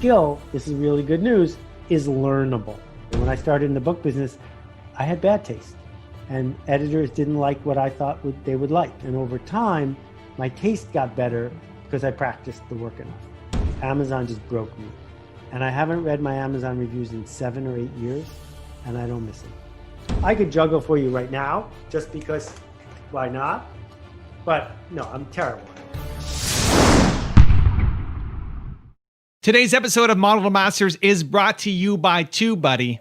skill, this is really good news, is learnable. And when I started in the book business, I had bad taste, and editors didn't like what I thought they would like. And over time, my taste got better because I practiced the work enough. Amazon just broke me. And I haven't read my Amazon reviews in 7 or 8 years, and I don't miss it. I could juggle for you right now, just because, why not? But no, I'm terrible. Today's episode of Model to Masters is brought to you by TubeBuddy.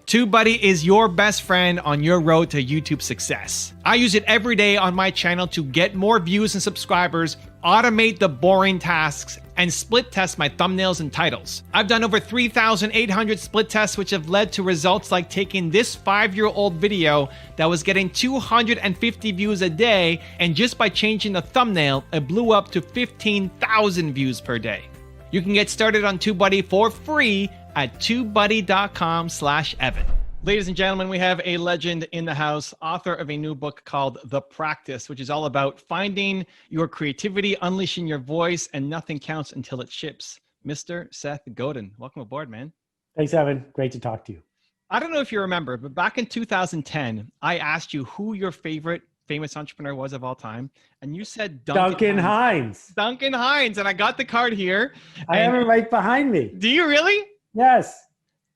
TubeBuddy is your best friend on your road to YouTube success. I use it every day on my channel to get more views and subscribers, automate the boring tasks, and split test my thumbnails and titles. I've done over 3,800 split tests, which have led to results like taking this 5-year-old video that was getting 250 views a day, and just by changing the thumbnail, it blew up to 15,000 views per day. You can get started on TubeBuddy for free at tubebuddy.com/Evan. Ladies and gentlemen, we have a legend in the house, author of a new book called The Practice, which is all about finding your creativity, unleashing your voice, and nothing counts until it ships. Mr. Seth Godin, welcome aboard, man. Thanks, Evan. Great to talk to you. I don't know if you remember, but back in 2010, I asked you who your favorite famous entrepreneur was of all time, and you said Duncan Hines. Duncan Hines, and I got the card here. I have it right behind me. Do you really? Yes.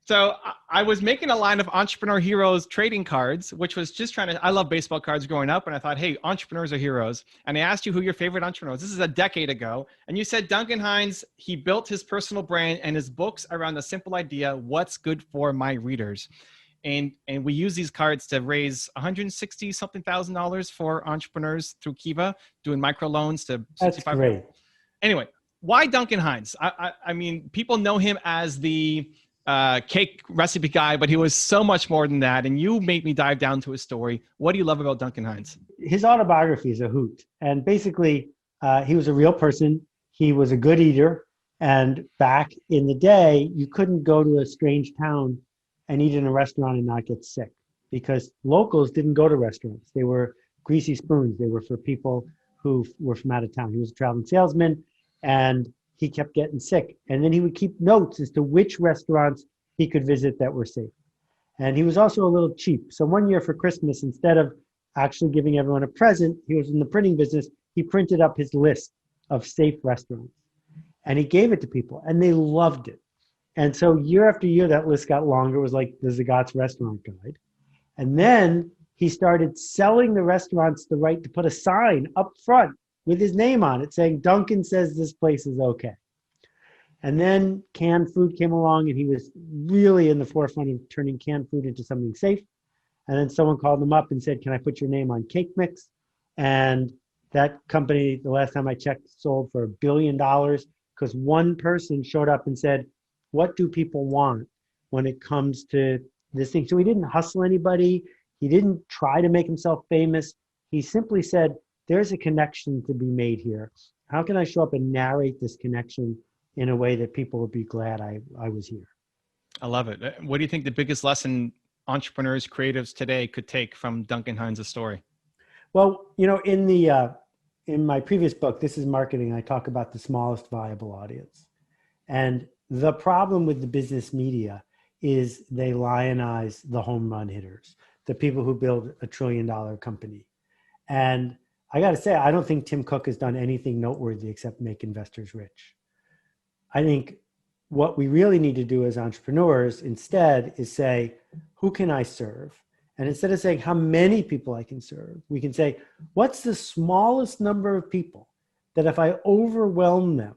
So I was making a line of Entrepreneur Heroes trading cards, which was just trying to, I love baseball cards growing up. And I thought, hey, entrepreneurs are heroes. And I asked you who your favorite entrepreneur was. This is a decade ago. And you said Duncan Hines, he built his personal brand and his books around the simple idea, what's good for my readers. And we use these cards to raise $160-something thousand for entrepreneurs through Kiva, doing microloans to 65. That's great. Anyway, why Duncan Hines? I mean, people know him as the cake recipe guy, but he was so much more than that. And you made me dive down to his story. What do you love about Duncan Hines? His autobiography is a hoot. And basically, he was a real person. He was a good eater. And back in the day, you couldn't go to a strange town and eat in a restaurant and not get sick, because locals didn't go to restaurants. They were greasy spoons. They were for people who were from out of town. He was a traveling salesman, and he kept getting sick. And then he would keep notes as to which restaurants he could visit that were safe. And he was also a little cheap. So one year for Christmas, instead of actually giving everyone a present, he was in the printing business, he printed up his list of safe restaurants. And he gave it to people, and they loved it. And so year after year, that list got longer. It was like the Zagat's Restaurant Guide. And then he started selling the restaurants the right to put a sign up front with his name on it saying, Duncan says this place is okay. And then canned food came along, and he was really in the forefront of turning canned food into something safe. And then someone called him up and said, can I put your name on Cake Mix? And that company, the last time I checked, sold for $1 billion because one person showed up and said, what do people want when it comes to this thing? So he didn't hustle anybody. He didn't try to make himself famous. He simply said, there's a connection to be made here. How can I show up and narrate this connection in a way that people would be glad I was here? I love it. What do you think the biggest lesson entrepreneurs, creatives today could take from Duncan Hines' story? Well, you know, in my previous book, This is Marketing, I talk about the smallest viable audience. And the problem with the business media is they lionize the home run hitters, the people who build $1 trillion company. And I got to say, I don't think Tim Cook has done anything noteworthy except make investors rich. I think what we really need to do as entrepreneurs instead is say, who can I serve? And instead of saying how many people I can serve, we can say, what's the smallest number of people that if I overwhelm them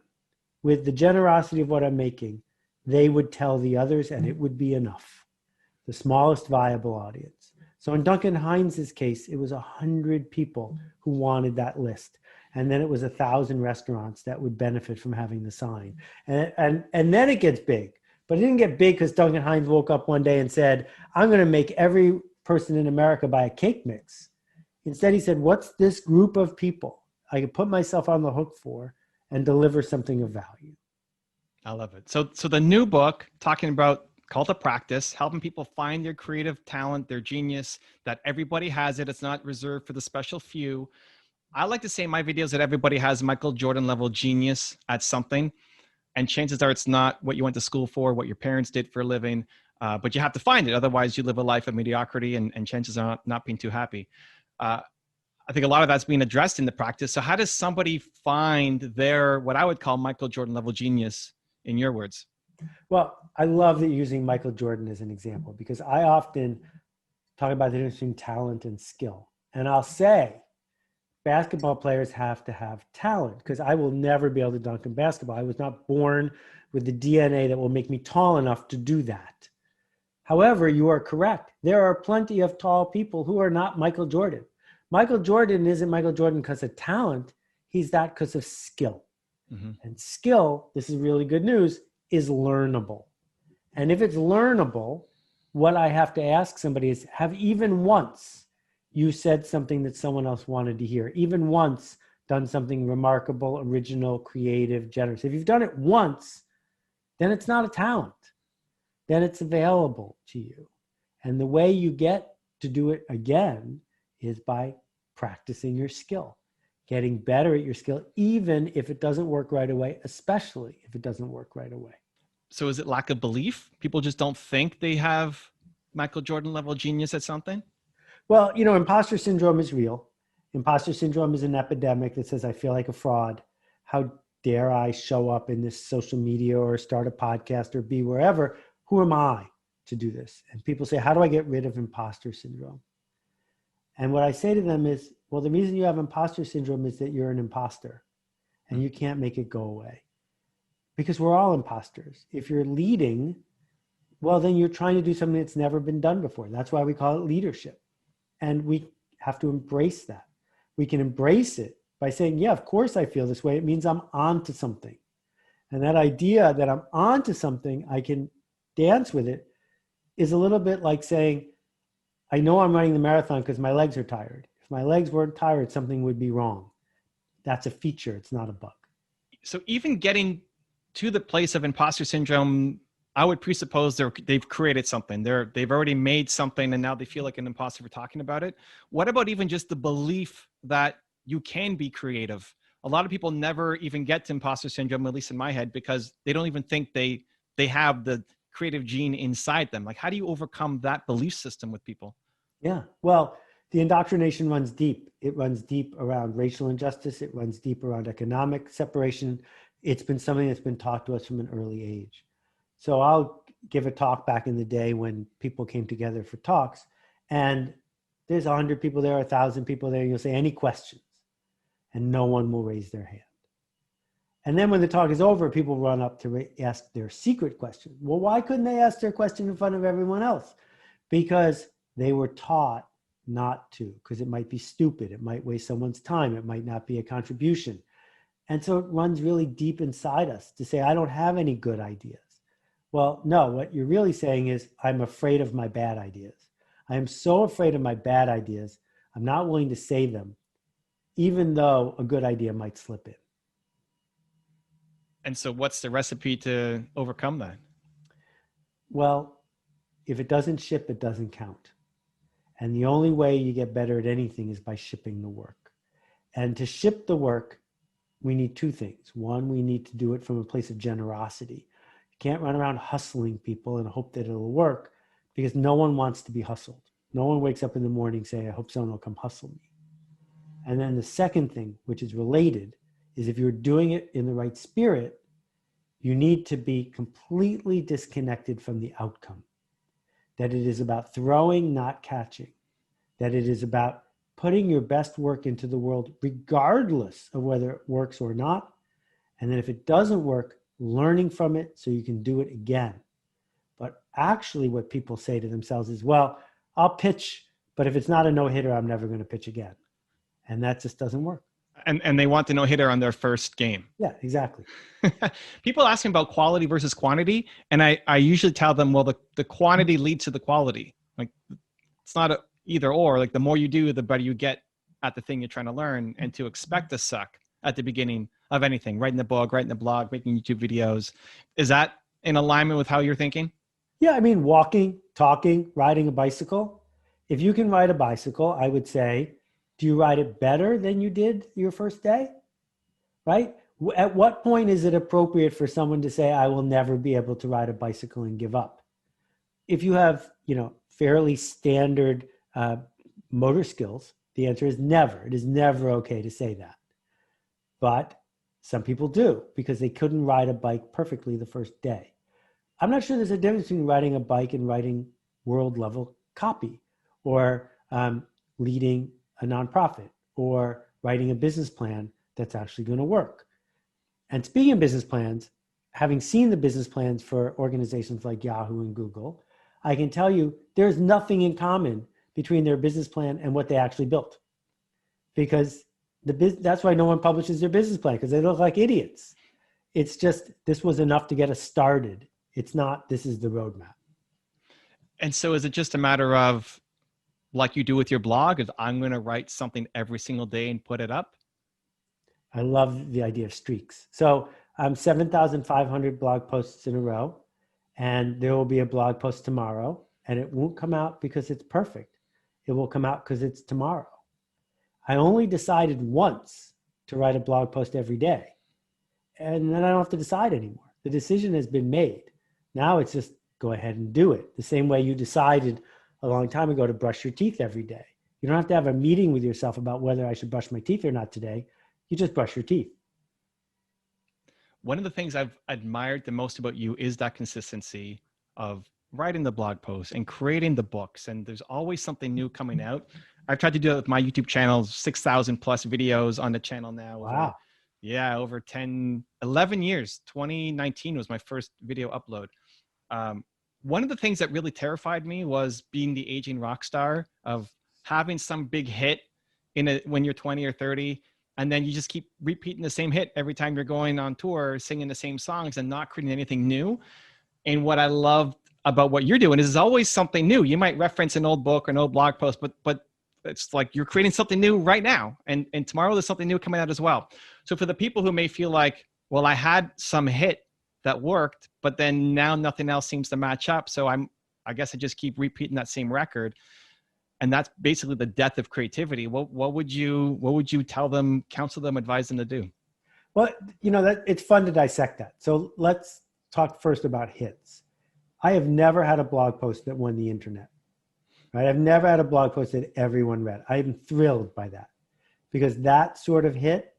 with the generosity of what I'm making, they would tell the others and it would be enough. The smallest viable audience. So in Duncan Hines' case, it was 100 people who wanted that list. And then it was 1,000 restaurants that would benefit from having the sign. And then it gets big. But it didn't get big because Duncan Hines woke up one day and said, I'm going to make every person in America buy a cake mix. Instead, he said, what's this group of people I can put myself on the hook for and deliver something of value? I love it. So the new book talking about called The Practice, helping people find their creative talent, their genius, that everybody has it. It's not reserved for the special few. I like to say in my videos that everybody has Michael Jordan level genius at something. And chances are it's not what you went to school for, what your parents did for a living, but you have to find it. Otherwise, you live a life of mediocrity and chances are not being too happy. I think a lot of that's being addressed in the practice. So how does somebody find their, what I would call Michael Jordan level genius in your words? Well, I love that you're using Michael Jordan as an example because I often talk about the difference between talent and skill. And I'll say basketball players have to have talent because I will never be able to dunk in basketball. I was not born with the DNA that will make me tall enough to do that. However, you are correct. There are plenty of tall people who are not Michael Jordan. Michael Jordan isn't Michael Jordan because of talent. He's that because of skill. Mm-hmm. And skill, this is really good news, is learnable. And if it's learnable, what I have to ask somebody is, have even once you said something that someone else wanted to hear, even once done something remarkable, original, creative, generous. If you've done it once, then it's not a talent. Then it's available to you. And the way you get to do it again is by practicing your skill, getting better at your skill, even if it doesn't work right away, especially if it doesn't work right away. So is it lack of belief? People just don't think they have Michael Jordan level genius at something? Well, imposter syndrome is real. Imposter syndrome is an epidemic that says, I feel like a fraud. How dare I show up in this social media or start a podcast or be wherever? Who am I to do this? And people say, how do I get rid of imposter syndrome? And what I say to them is, well, the reason you have imposter syndrome is that you're an imposter and you can't make it go away because we're all imposters. If you're leading, well, then you're trying to do something that's never been done before. That's why we call it leadership. And we have to embrace that. We can embrace it by saying, yeah, of course I feel this way. It means I'm on to something. And that idea that I'm on to something, I can dance with it, is a little bit like saying, I know I'm running the marathon because my legs are tired. If my legs weren't tired, something would be wrong. That's a feature. It's not a bug. So even getting to the place of imposter syndrome, I would presuppose they've created something. They've already made something and now they feel like an imposter for talking about it. What about even just the belief that you can be creative? A lot of people never even get to imposter syndrome, at least in my head, because they don't even think they have the creative gene inside them. Like, how do you overcome that belief system with people? Yeah, well, the indoctrination runs deep. It runs deep around racial injustice. It runs deep around economic separation. It's been something that's been taught to us from an early age. So I'll give a talk back in the day when people came together for talks, and there's 100 people there, 1,000 people there, and you'll say, any questions? And no one will raise their hand. And then when the talk is over, people run up to ask their secret question. Well, why couldn't they ask their question in front of everyone else? Because they were taught not to, because it might be stupid. It might waste someone's time. It might not be a contribution. And so it runs really deep inside us to say, I don't have any good ideas. Well, no, what you're really saying is, I'm afraid of my bad ideas. I am so afraid of my bad ideas, I'm not willing to say them, even though a good idea might slip in. And so what's the recipe to overcome that? Well, if it doesn't ship, it doesn't count. And the only way you get better at anything is by shipping the work. And to ship the work, we need two things. One, we need to do it from a place of generosity. You can't run around hustling people and hope that it'll work, because no one wants to be hustled. No one wakes up in the morning saying, I hope someone will come hustle me. And then the second thing, which is related, is if you're doing it in the right spirit, you need to be completely disconnected from the outcome. That it is about throwing, not catching. That it is about putting your best work into the world, regardless of whether it works or not. And then if it doesn't work, learning from it so you can do it again. But actually what people say to themselves is, well, I'll pitch, but if it's not a no-hitter, I'm never going to pitch again. And that just doesn't work. And they want the no-hitter on their first game. Yeah, exactly. People ask me about quality versus quantity. And I usually tell them, well, the quantity leads to the quality. Like, it's not a either or. Like, the more you do, the better you get at the thing you're trying to learn. And to expect to suck at the beginning of anything, writing the book, writing the blog, making YouTube videos, is that in alignment with how you're thinking? Yeah, I mean, walking, talking, riding a bicycle. If you can ride a bicycle, I would say, Do you ride it better than you did your first day? Right? At what point is it appropriate for someone to say, I will never be able to ride a bicycle and give up? If you have, fairly standard motor skills, the answer is never. It is never okay to say that. But some people do because they couldn't ride a bike perfectly the first day. I'm not sure there's a difference between riding a bike and writing world level copy, or leading a nonprofit, or writing a business plan that's actually going to work. And speaking of business plans, having seen the business plans for organizations like Yahoo and Google, I can tell you there's nothing in common between their business plan and what they actually built. Because that's why no one publishes their business plan, because they look like idiots. It's just, this was enough to get us started. It's not, this is the roadmap. And so is it just a matter of, like you do with your blog, is I'm going to write something every single day and put it up? I love the idea of streaks. So I'm 7,500 blog posts in a row, and there will be a blog post tomorrow, and it won't come out because it's perfect. It will come out because it's tomorrow. I only decided once to write a blog post every day, and then I don't have to decide anymore. The decision has been made. Now it's just go ahead and do it. The same way you decided a long time ago to brush your teeth every day. You don't have to have a meeting with yourself about whether I should brush my teeth or not today. You just brush your teeth. One of the things I've admired the most about you is that consistency of writing the blog posts and creating the books. And there's always something new coming out. I've tried to do it with my YouTube channel, 6,000 plus videos on the channel now. Wow. Over 11 years. 2019 was my first video upload. One of the things that really terrified me was being the aging rock star, of having some big hit when you're 20 or 30. And then you just keep repeating the same hit every time you're going on tour, singing the same songs and not creating anything new. And what I love about what you're doing is there's always something new. You might reference an old book or an old blog post, but it's like you're creating something new right now. And tomorrow there's something new coming out as well. So for the people who may feel like, well, I had some hit that worked, but then now nothing else seems to match up. So I guess I just keep repeating that same record. And that's basically the death of creativity. What would you tell them, counsel them, advise them to do? Well, it's fun to dissect that. So let's talk first about hits. I have never had a blog post that won the internet. Right? I've never had a blog post that everyone read. I'm thrilled by that, because that sort of hit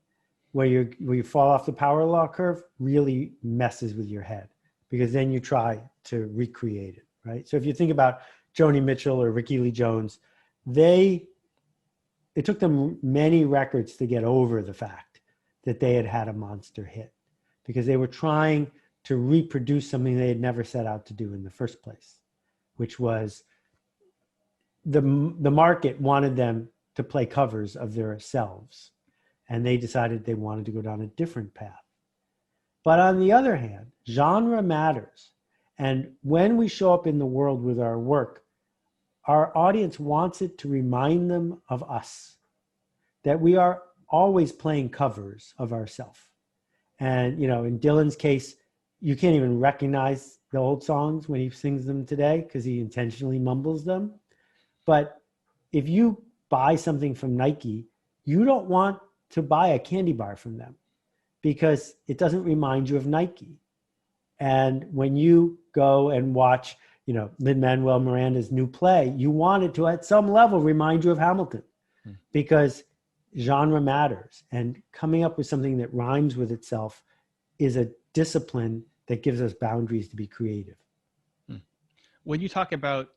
where you fall off the power law curve really messes with your head, because then you try to recreate it. Right? So if you think about Joni Mitchell or Ricky Lee Jones, it took them many records to get over the fact that they had a monster hit, because they were trying to reproduce something they had never set out to do in the first place, which was the market wanted them to play covers of their selves, and they decided they wanted to go down a different path. But on the other hand, genre matters. And when we show up in the world with our work, our audience wants it to remind them of us, that we are always playing covers of ourselves. And, in Dylan's case, you can't even recognize the old songs when he sings them today because he intentionally mumbles them. But if you buy something from Nike, you don't want to buy a candy bar from them because it doesn't remind you of Nike. And when you go and watch Lin-Manuel Miranda's new play, you want it to, at some level, remind you of Hamilton, because genre matters. And coming up with something that rhymes with itself is a discipline that gives us boundaries to be creative. When you talk about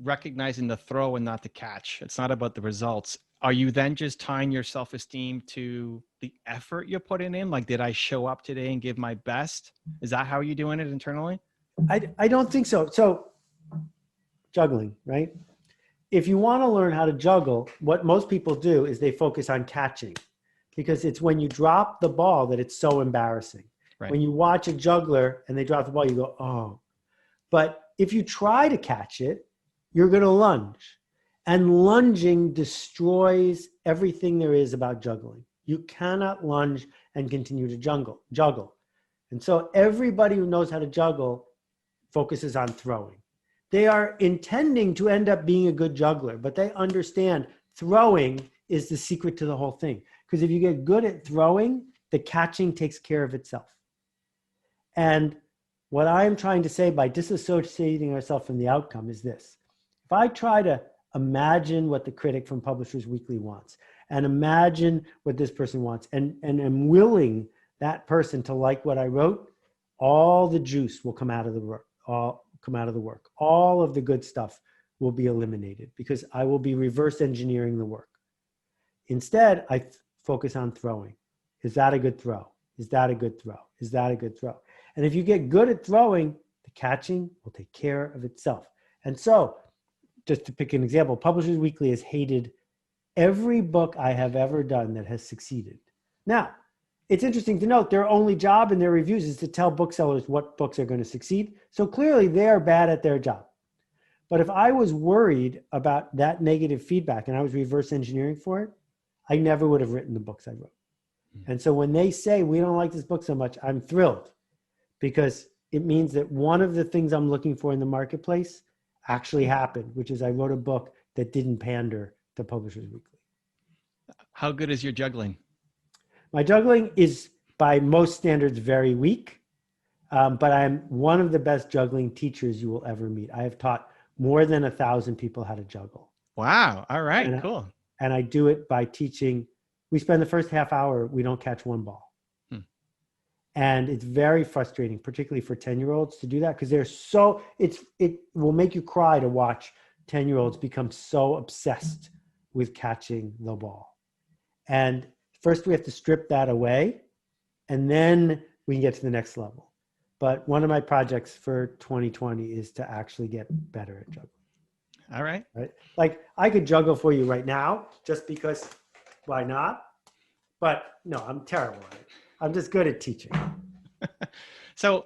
recognizing the throw and not the catch, it's not about the results. Are you then just tying your self-esteem to the effort you're putting in? Like, did I show up today and give my best? Is that how you're doing it internally? I don't think so. So juggling, right? If you want to learn how to juggle, what most people do is they focus on catching, because it's when you drop the ball that it's so embarrassing. Right. When you watch a juggler and they drop the ball, you go, oh. But if you try to catch it, you're going to lunge. And lunging destroys everything there is about juggling. You cannot lunge and continue to juggle. And so everybody who knows how to juggle focuses on throwing. They are intending to end up being a good juggler, but they understand throwing is the secret to the whole thing. Because if you get good at throwing, the catching takes care of itself. And what I'm trying to say by disassociating ourselves from the outcome is this. If I try to imagine what the critic from Publishers Weekly wants and imagine what this person wants and am willing that person to like what I wrote, all the juice will come out of the work, all of the good stuff will be eliminated because I will be reverse engineering the work. Instead, I focus on throwing. Is that a good throw? Is that a good throw? Is that a good throw? And if you get good at throwing, the catching will take care of itself. And so, just to pick an example, Publishers Weekly has hated every book I have ever done that has succeeded. Now, it's interesting to note their only job in their reviews is to tell booksellers what books are going to succeed. So clearly they are bad at their job. But if I was worried about that negative feedback and I was reverse engineering for it, I never would have written the books I wrote. And so when they say, we don't like this book so much, I'm thrilled because it means that one of the things I'm looking for in the marketplace actually happened, which is I wrote a book that didn't pander to Publishers Weekly. How good is your juggling? My juggling is by most standards very weak, but I'm one of the best juggling teachers you will ever meet. I have taught more than 1,000 people how to juggle. Wow. All right, cool. And I do it by teaching. We spend the first half hour, we don't catch one ball. And it's very frustrating, particularly for 10-year-olds to do that because it will make you cry to watch 10-year-olds become so obsessed with catching the ball. And first we have to strip that away and then we can get to the next level. But one of my projects for 2020 is to actually get better at juggling. All right. Right? Like I could juggle for you right now just because why not? But no, I'm terrible at it. I'm just good at teaching. So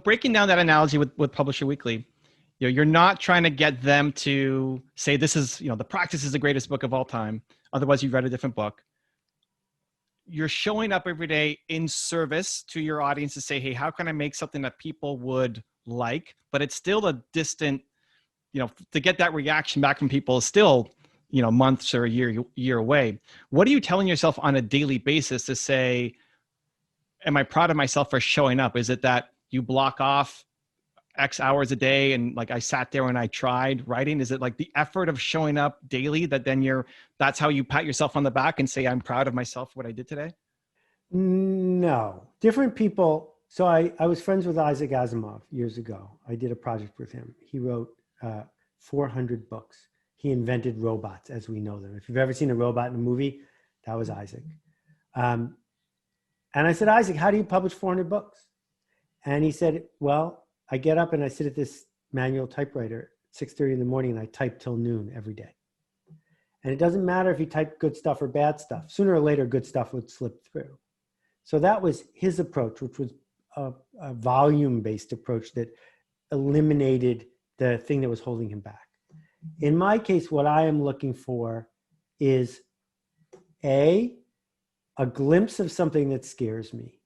breaking down that analogy with Publisher Weekly, you're not trying to get them to say this is, The Practice is the greatest book of all time. Otherwise, you've read a different book. You're showing up every day in service to your audience to say, hey, how can I make something that people would like? But it's still a distant, to get that reaction back from people is still, months or a year away. What are you telling yourself on a daily basis to say, am I proud of myself for showing up? Is it that you block off X hours a day and like I sat there and I tried writing? Is it like the effort of showing up daily that then that's how you pat yourself on the back and say, I'm proud of myself for what I did today? No, different people. So I was friends with Isaac Asimov years ago. I did a project with him. He wrote 400 books. He invented robots as we know them. If you've ever seen a robot in a movie, that was Isaac. And I said, Isaac, how do you publish 400 books? And he said, well, I get up and I sit at this manual typewriter at 6:30 in the morning and I type till noon every day. And it doesn't matter if you type good stuff or bad stuff. Sooner or later, good stuff would slip through. So that was his approach, which was a volume-based approach that eliminated the thing that was holding him back. In my case, what I am looking for is a glimpse of something that scares me,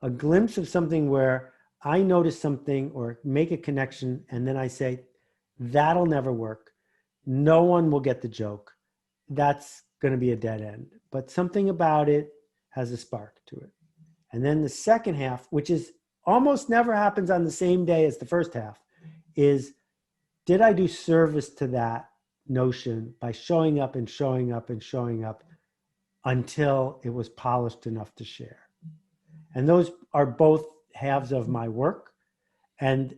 a glimpse of something where I notice something or make a connection and then I say, that'll never work. No one will get the joke. That's going to be a dead end. But something about it has a spark to it. And then the second half, which is almost never happens on the same day as the first half, is did I do service to that notion by showing up and showing up and showing up until it was polished enough to share? And those are both halves of my work. And